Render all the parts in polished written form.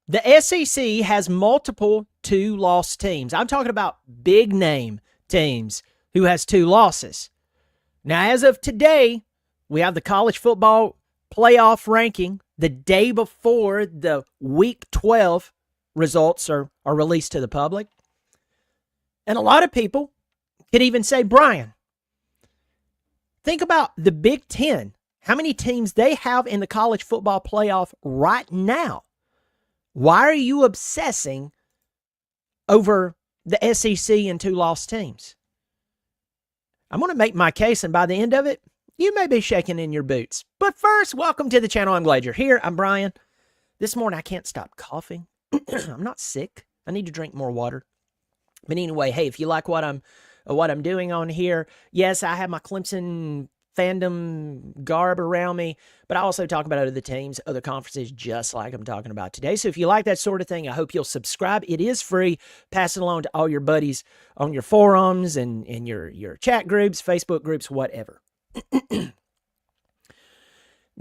The SEC has multiple two-loss teams. I'm talking about big-name teams who has 2 losses. Now, as of today, we have the college football playoff ranking the day before the Week 12 results are released to the public. And a lot of people could even say, Brian, think about the Big Ten, how many teams they have in the college football playoff right now. Why are you obsessing over the SEC and 2 lost teams? I'm going to make my case, and by the end of it, you may be shaking in your boots. But first, welcome to the channel. I'm glad you're here. I'm Brian. This morning, I can't stop coughing. I'm not sick. I need to drink more water. But anyway, hey, if you like what I'm doing on here, yes, I have my Clemson fandom garb around me, but I also talk about other teams, other conferences, just like I'm talking about today. So if you like that sort of thing, I hope you'll subscribe. It is free. Pass it along to all your buddies on your forums and your chat groups, Facebook groups, whatever. Now,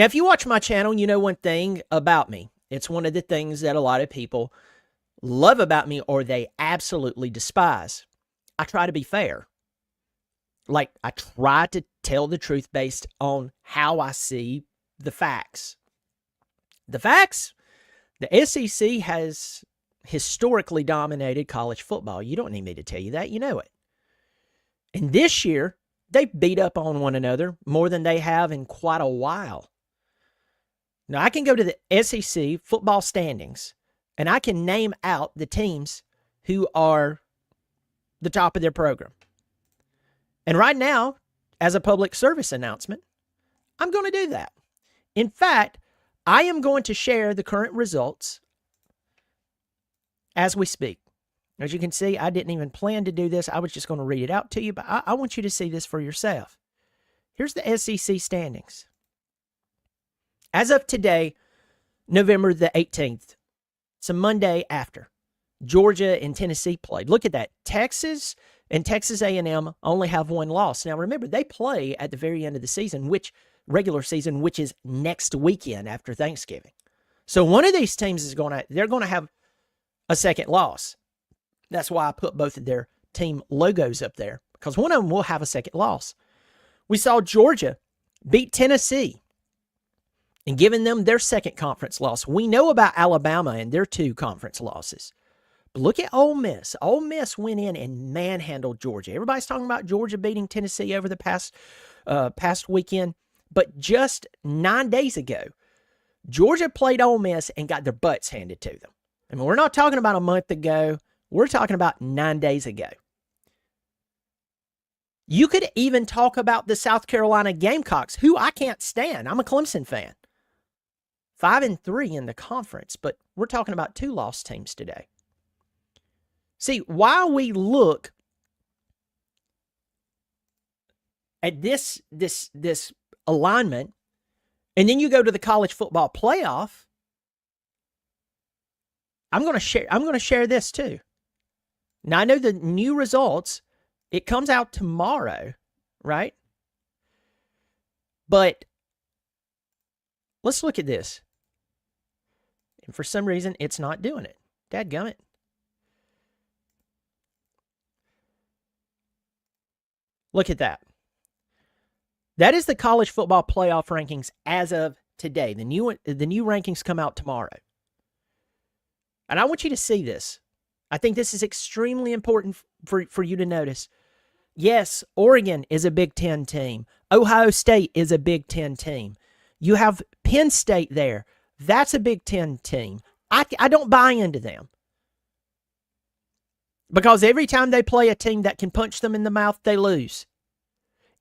if you watch my channel, you know one thing about me. It's one of the things that a lot of people love about me or they absolutely despise. I try to be fair. Like, I try to tell the truth based on how I see the facts. The facts? The SEC has historically dominated college football. You don't need me to tell you that. You know it. And this year, they beat up on one another more than they have in quite a while. Now, I can go to the SEC football standings, and I can name out the teams who are the top of their program. And right now, as a public service announcement, I'm going to do that. In fact, I am going to share the current results as we speak. As you can see, I didn't even plan to do this. I was just going to read it out to you, but I want you to see this for yourself. Here's the SEC standings. As of today, November the 18th, it's a Monday after Georgia and Tennessee played. Look at that. Texas and Texas A&M only have 1 loss. Now, remember, they play at the very end of the season, regular season, which is next weekend after Thanksgiving. So one of these teams they're going to have a second loss. That's why I put both of their team logos up there, because one of them will have a second loss. We saw Georgia beat Tennessee and giving them their second conference loss. We know about Alabama and their 2 conference losses. But look at Ole Miss. Ole Miss went in and manhandled Georgia. Everybody's talking about Georgia beating Tennessee over the past weekend. But just 9 days ago, Georgia played Ole Miss and got their butts handed to them. I mean, we're not talking about a month ago. We're talking about 9 days ago. You could even talk about the South Carolina Gamecocks, who I can't stand. I'm a Clemson fan. 5-3 in the conference, but we're talking about 2 lost teams today. See, while we look at this alignment, and then you go to the college football playoff, I'm going to share this too. Now, I know the new results, it comes out tomorrow, right? But let's look at this. And for some reason, it's not doing it. Dadgummit. Look at that. That is the college football playoff rankings as of today. The new rankings come out tomorrow. And I want you to see this. I think this is extremely important for you to notice. Yes, Oregon is a Big Ten team. Ohio State is a Big Ten team. You have Penn State there. That's a Big Ten team. I don't buy into them. Because every time they play a team that can punch them in the mouth, they lose.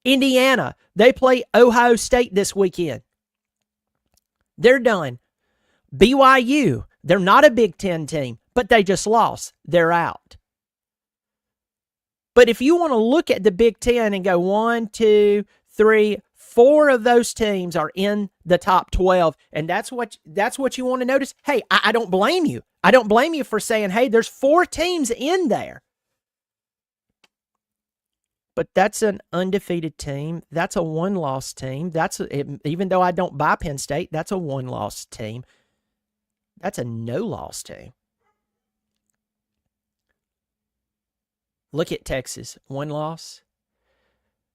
Indiana, they play Ohio State this weekend. They're done. BYU, they're not a Big Ten team, but they just lost. They're out. But if you want to look at the Big Ten and go 1, 2, 3, 4 of those teams are in the top 12, and that's what you want to notice. Hey, I don't blame you. I don't blame you for saying, hey, there's 4 teams in there. But that's an undefeated team. That's a 1-loss team. Even though I don't buy Penn State, that's a 1-loss team. That's a no-loss team. Look at Texas, 1 loss.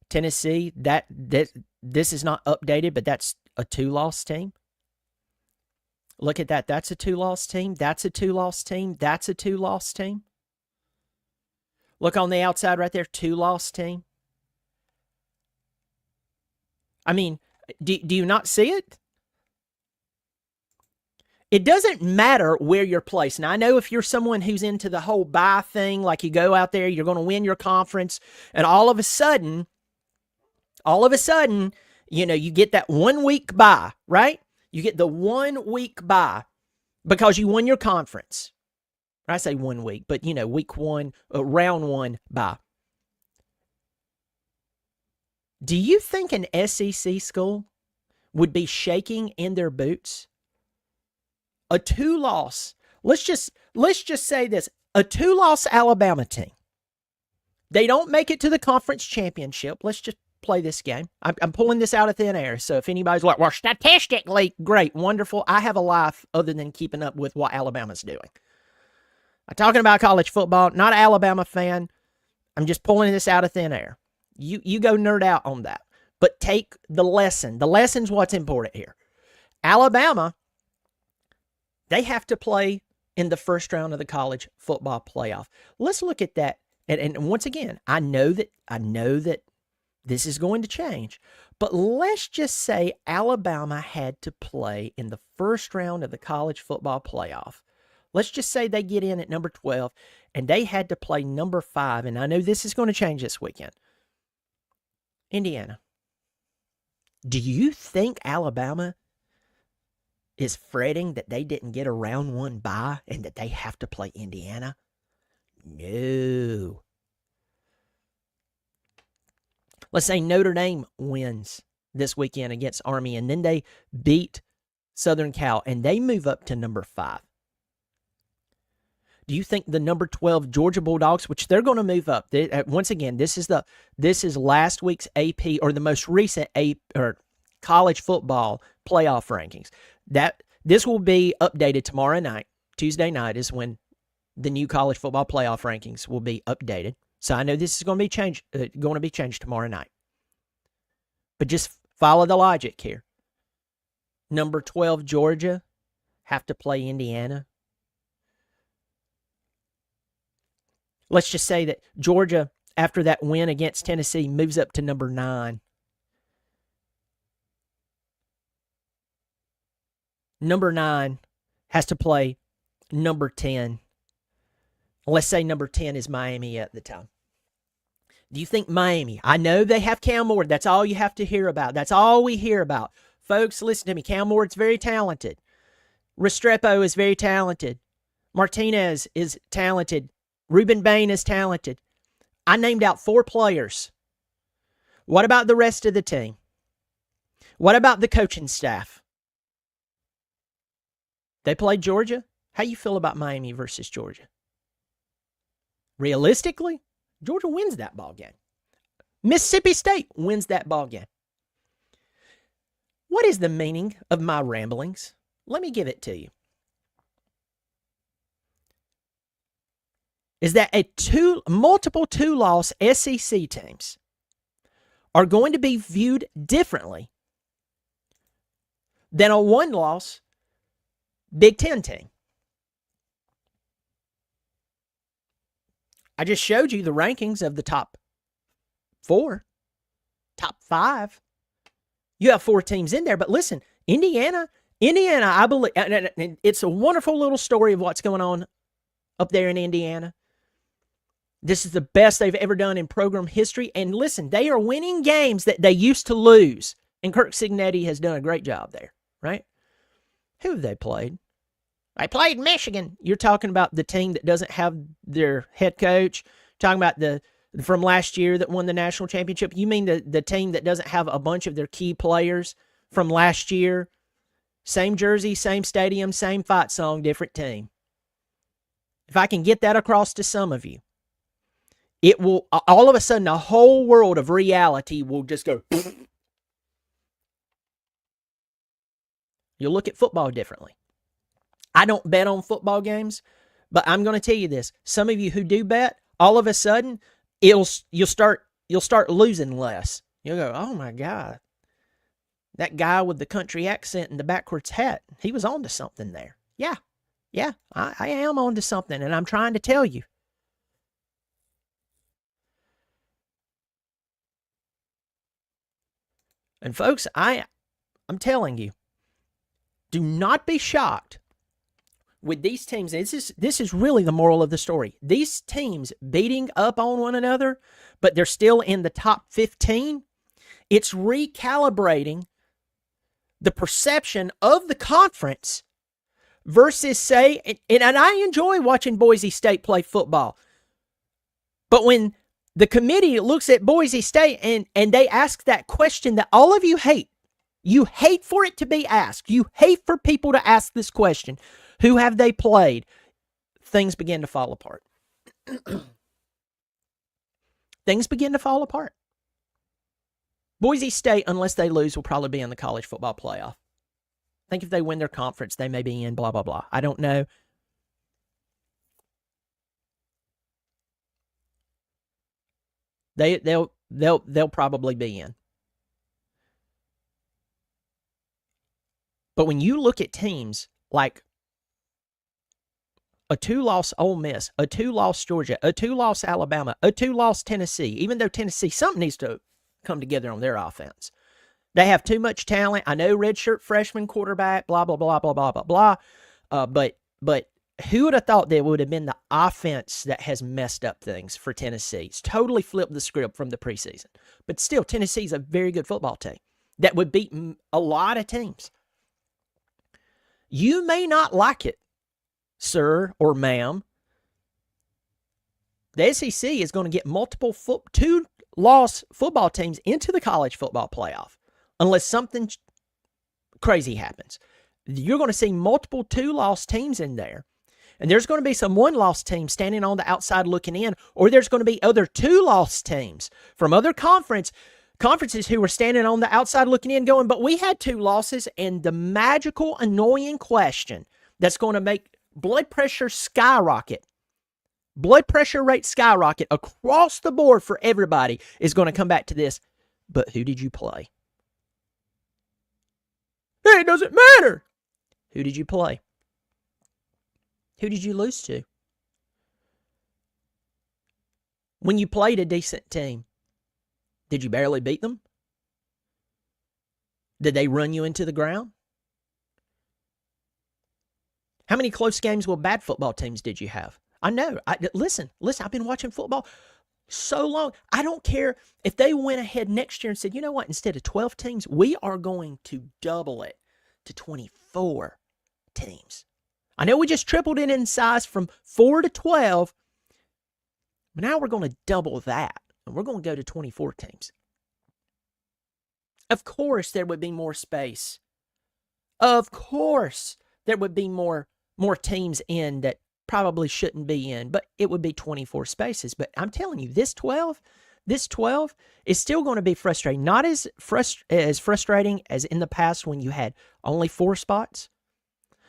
Tennessee, this is not updated, but that's a 2-loss team. Look at that. That's a 2-loss team. That's a 2-loss team. That's a 2-loss team. Look on the outside right there, 2-loss team. I mean, do you not see it? It doesn't matter where you're placed. Now, I know if you're someone who's into the whole bye thing, like you go out there, you're going to win your conference, and all of a sudden, you get that 1 week bye, right? You get the 1 week bye because you won your conference. I say 1 week, but week 1, round 1 bye. Do you think an SEC school would be shaking in their boots? A 2-loss. Let's just say this. A 2-loss Alabama team. They don't make it to the conference championship. Let's just play this game. I'm pulling this out of thin air. So if anybody's like, well, statistically, great, wonderful. I have a life other than keeping up with what Alabama's doing. I'm talking about college football, not an Alabama fan. I'm just pulling this out of thin air. You go nerd out on that. But take the lesson. The lesson's what's important here. Alabama, they have to play in the first round of the college football playoff. Let's look at that. And once again, I know that this is going to change. But let's just say Alabama had to play in the first round of the college football playoff. Let's just say they get in at number 12, and they had to play number 5. And I know this is going to change this weekend. Indiana. Do you think Alabama is fretting that they didn't get a round 1 bye and that they have to play Indiana? No. Let's say Notre Dame wins this weekend against Army, and then they beat Southern Cal, and they move up to number 5. Do you think the number 12 Georgia Bulldogs, which they're going to move up? Once again, this is last week's AP or the most recent college football playoff rankings. This will be updated tomorrow night. Tuesday night is when the new college football playoff rankings will be updated. So I know this is going to be changed tomorrow night. But just follow the logic here. Number 12 Georgia have to play Indiana. Let's just say that Georgia, after that win against Tennessee, moves up to number 9. Number 9 has to play number 10. Let's say number 10 is Miami at the time. Do you think Miami? I know they have Cam Ward. That's all you have to hear about. That's all we hear about. Folks, listen to me. Cam Ward's very talented. Restrepo is very talented. Martinez is talented. Ruben Bain is talented. I named out 4 players. What about the rest of the team? What about the coaching staff? They played Georgia. How you feel about Miami versus Georgia? Realistically, Georgia wins that ball game. Mississippi State wins that ball game. What is the meaning of my ramblings? Let me give it to you. Is that multiple 2-loss SEC teams are going to be viewed differently than a 1-loss Big Ten team. I just showed you the rankings of the top 4, top 5. You have 4 teams in there, but listen, Indiana, I believe, and it's a wonderful little story of what's going on up there in Indiana. This is the best they've ever done in program history. And listen, they are winning games that they used to lose. And Kirk Cignetti has done a great job there, right? Who have they played? They played Michigan. You're talking about the team that doesn't have their head coach. Talking about from last year that won the national championship. You mean the team that doesn't have a bunch of their key players from last year? Same jersey, same stadium, same fight song, different team. If I can get that across to some of you, it will, all of a sudden, the whole world of reality will just go. You'll look at football differently. I don't bet on football games, but I'm going to tell you this. Some of you who do bet, all of a sudden, you'll start losing less. You'll go, oh my God, that guy with the country accent and the backwards hat, he was on to something there. Yeah, I am on to something, and I'm trying to tell you. And folks, I'm telling you, do not be shocked with these teams. This is really the moral of the story. These teams beating up on one another, but they're still in the top 15. It's recalibrating the perception of the conference versus, say, and I enjoy watching Boise State play football. But when the committee looks at Boise State and they ask that question that all of you hate for it to be asked. You hate for people to ask this question. Who have they played? Things begin to fall apart. Things begin to fall apart. Boise State, unless they lose, will probably be in the college football playoff. I think if they win their conference, they may be in, blah, blah, blah. I don't know. They'll probably be in. But when you look at teams like a 2-loss Ole Miss, a 2-loss Georgia, a 2-loss Alabama, a 2-loss Tennessee, even though Tennessee, something needs to come together on their offense. They have too much talent. I know redshirt freshman quarterback, blah, blah, blah, blah, blah, blah, blah. But who would have thought that would have been the offense that has messed up things for Tennessee? It's totally flipped the script from the preseason. But still, Tennessee's a very good football team that would beat a lot of teams. You may not like it, sir or ma'am. The SEC is going to get multiple 2-loss football teams into the college football playoff unless something crazy happens. You're going to see multiple 2-loss teams in there, and there's going to be some 1-loss teams standing on the outside looking in, or there's going to be other 2-loss teams from other conferences who were standing on the outside looking in going, but we had 2 losses, and the magical, annoying question that's going to make blood pressure rate skyrocket across the board for everybody is going to come back to this, but who did you play? Hey, it doesn't matter. Who did you play? Who did you lose to? When you played a decent team, did you barely beat them? Did they run you into the ground? How many close games with bad football teams did you have? I know. Listen, I've been watching football so long. I don't care if they went ahead next year and said, you know what, instead of 12 teams, we are going to double it to 24 teams. I know we just tripled it in size from 4 to 12, but now we're going to double that, and we're going to go to 24 teams. Of course, there would be more space. Of course, there would be more teams in that probably shouldn't be in, but it would be 24 spaces. But I'm telling you, this 12 is still going to be frustrating. Not as frustrating as in the past when you had only 4 spots.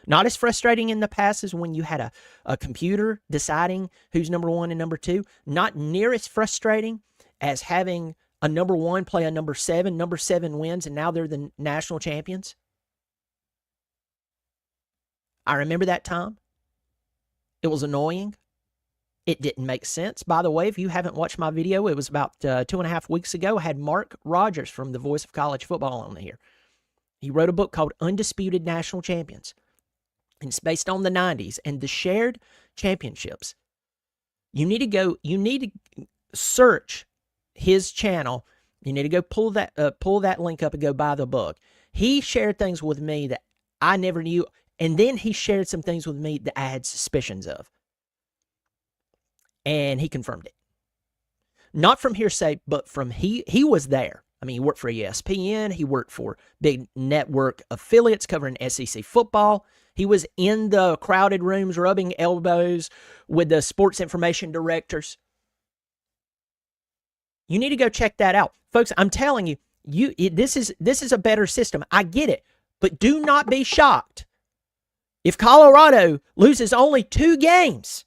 Not as frustrating in the past as when you had a computer deciding who's number 1 and number 2. Not near as frustrating as having a number 1 play a number 7. Number 7 wins, and now they're the national champions. I remember that time. It was annoying. It didn't make sense. By the way, if you haven't watched my video, it was about 2.5 weeks ago. I had Mark Rogers from the Voice of College Football on here. He wrote a book called Undisputed National Champions. And it's based on the 90s and the shared championships. You need to search his channel. You need to go pull that link up and go buy the book. He shared things with me that I never knew. And then he shared some things with me that I had suspicions of. And he confirmed it. Not from hearsay, but from he was there. I mean, he worked for ESPN. He worked for big network affiliates covering SEC football. He was in the crowded rooms rubbing elbows with the sports information directors. You need to go check that out. Folks, I'm telling you, this is a better system. I get it. But do not be shocked If Colorado loses only 2 games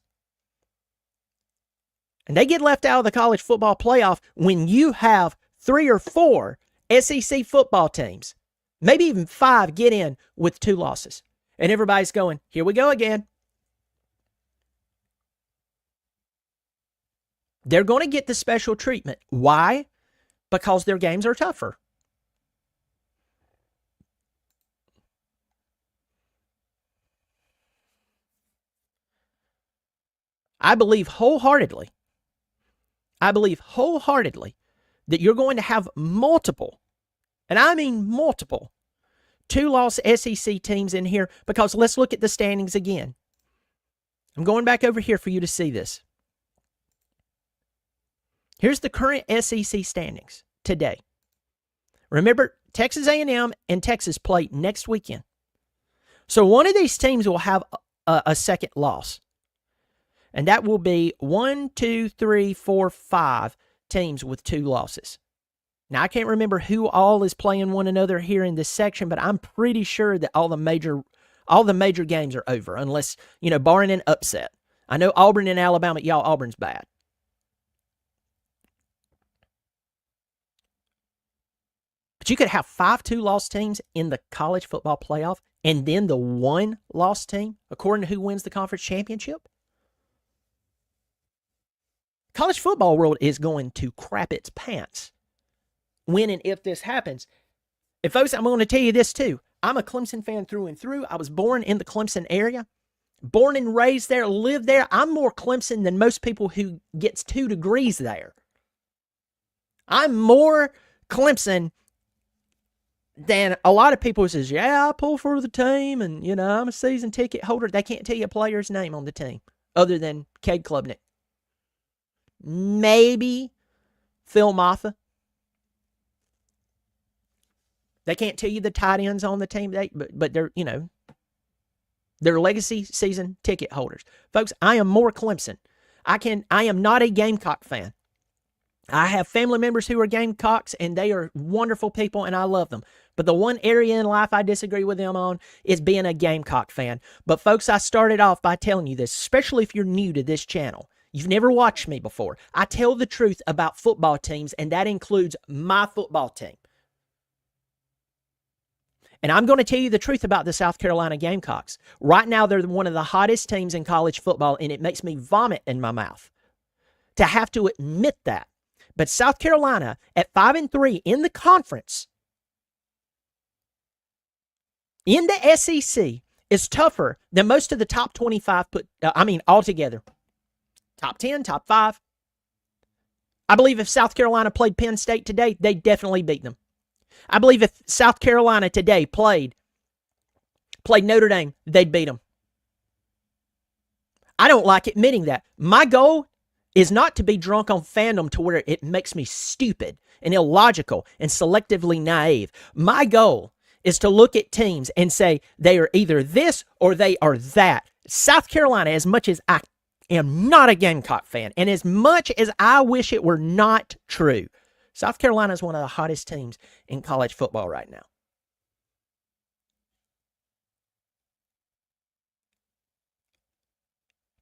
and they get left out of the college football playoff when you have 3 or 4 SEC football teams, maybe even 5, get in with 2 losses. And everybody's going, here we go again. They're going to get the special treatment. Why? Because their games are tougher. I believe wholeheartedly that you're going to have multiple, and I mean multiple, 2-loss SEC teams in here, because let's look at the standings again. I'm going back over here for you to see this. Here's the current SEC standings today. Remember, Texas A&M and Texas play next weekend. So one of these teams will have a second loss. And that will be 1, 2, 3, 4, 5 teams with 2 losses. Now, I can't remember who all is playing one another here in this section, but I'm pretty sure that all the major games are over, unless, barring an upset. I know Auburn and Alabama, Auburn's bad. But you could have 5 2-loss teams in the college football playoff, and then the 1-loss team, according to who wins the conference championship. College football world is going to crap its pants when and if this happens. And folks, I'm going to tell you this too. I'm a Clemson fan through and through. I was born in the Clemson area, born and raised there, lived there. I'm more Clemson than most people who gets 2 degrees there. I'm more Clemson than a lot of people who says, yeah, I pull for the team and, I'm a season ticket holder. They can't tell you a player's name on the team other than Cade Klubnik. Maybe Phil Maffa. They can't tell you the tight ends on the team, but they're, they're legacy season ticket holders. Folks, I am more Clemson. I am not a Gamecock fan. I have family members who are Gamecocks, and they are wonderful people, and I love them. But the one area in life I disagree with them on is being a Gamecock fan. But folks, I started off by telling you this, especially if you're new to this channel. You've never watched me before. I tell the truth about football teams, and that includes my football team. And I'm going to tell you the truth about the South Carolina Gamecocks. Right now, they're one of the hottest teams in college football, and it makes me vomit in my mouth to have to admit that. But South Carolina at 5-3 in the conference, in the SEC, is tougher than most of the top 25 altogether. Top 10, top 5. I believe if South Carolina played Penn State today, they'd definitely beat them. I believe if South Carolina today played Notre Dame, they'd beat them. I don't like admitting that. My goal is not to be drunk on fandom to where it makes me stupid and illogical and selectively naive. My goal is to look at teams and say they are either this or they are that. South Carolina, as much as I am not a Gamecock fan, and as much as I wish it were not true, South Carolina is one of the hottest teams in college football right now.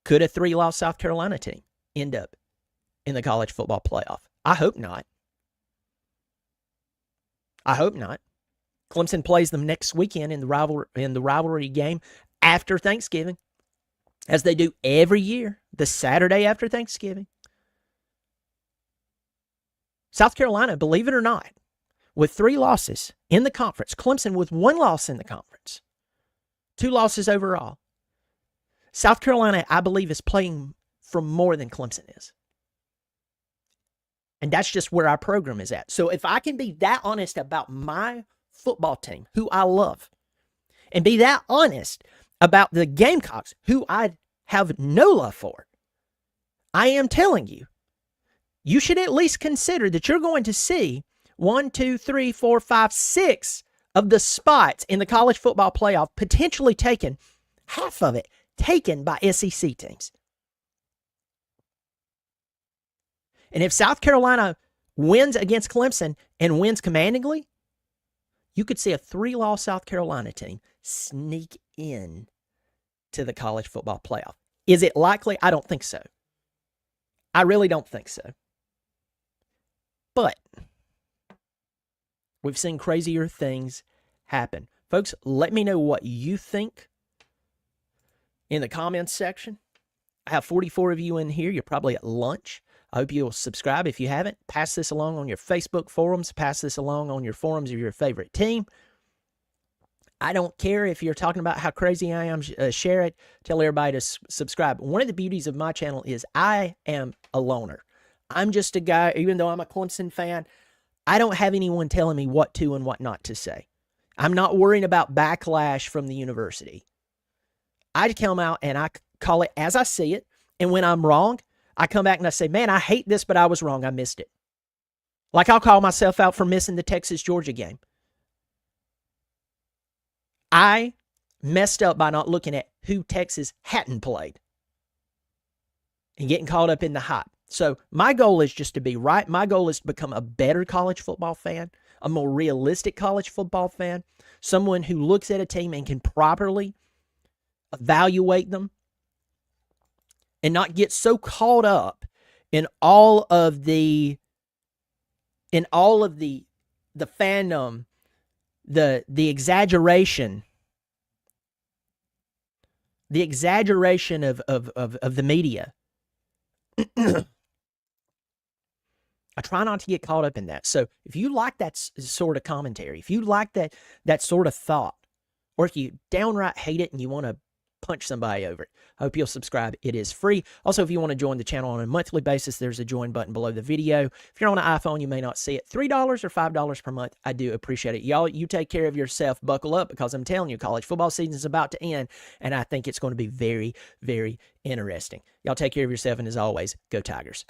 Could a 3-loss South Carolina team end up in the college football playoff? I hope not. I hope not. Clemson plays them next weekend in the rivalry game after Thanksgiving, as they do every year, the Saturday after Thanksgiving. South Carolina, believe it or not, with 3 losses in the conference, Clemson with 1 loss in the conference, 2 losses overall. South Carolina, I believe, is playing for more than Clemson is. And that's just where our program is at. So if I can be that honest about my football team, who I love, and be that honest about the Gamecocks, who I have no love for, I am telling you, you should at least consider that you're going to see 1, 2, 3, 4, 5, 6 of the spots in the college football playoff potentially taken, half of it taken by SEC teams. And if South Carolina wins against Clemson and wins commandingly, you could see a 3-loss South Carolina team sneak in to the college football playoff. Is it likely? I don't think so. I really don't think so. But we've seen crazier things happen. Folks, let me know what you think in the comments section. I have 44 of you in here. You're probably at lunch. I hope you'll subscribe. If you haven't, pass this along on your Facebook forums. Pass this along on your forums of your favorite team. I don't care if you're talking about how crazy I am. Share it. Tell everybody to subscribe. One of the beauties of my channel is I am a loner. I'm just a guy, even though I'm a Clemson fan, I don't have anyone telling me what to and what not to say. I'm not worrying about backlash from the university. I come out and I call it as I see it. And when I'm wrong, I come back and I say, man, I hate this, but I was wrong. I missed it. Like I'll call myself out for missing the Texas-Georgia game. I messed up by not looking at who Texas hadn't played and getting caught up in the hype. So my goal is just to be right. My goal is to become a better college football fan, a more realistic college football fan, someone who looks at a team and can properly evaluate them and not get so caught up in all of the fandom, the exaggeration of the media. I try not to get caught up in that. So if you like that sort of commentary, if you like that sort of thought, or if you downright hate it and you want to punch somebody over it, I hope you'll subscribe. It is free. Also, if you want to join the channel on a monthly basis, there's a join button below the video. If you're on an iPhone, you may not see it. $3 or $5 per month. I do appreciate it. Y'all, you take care of yourself. Buckle up, because I'm telling you, college football season is about to end, and I think it's going to be very, very interesting. Y'all take care of yourself, and as always, go Tigers.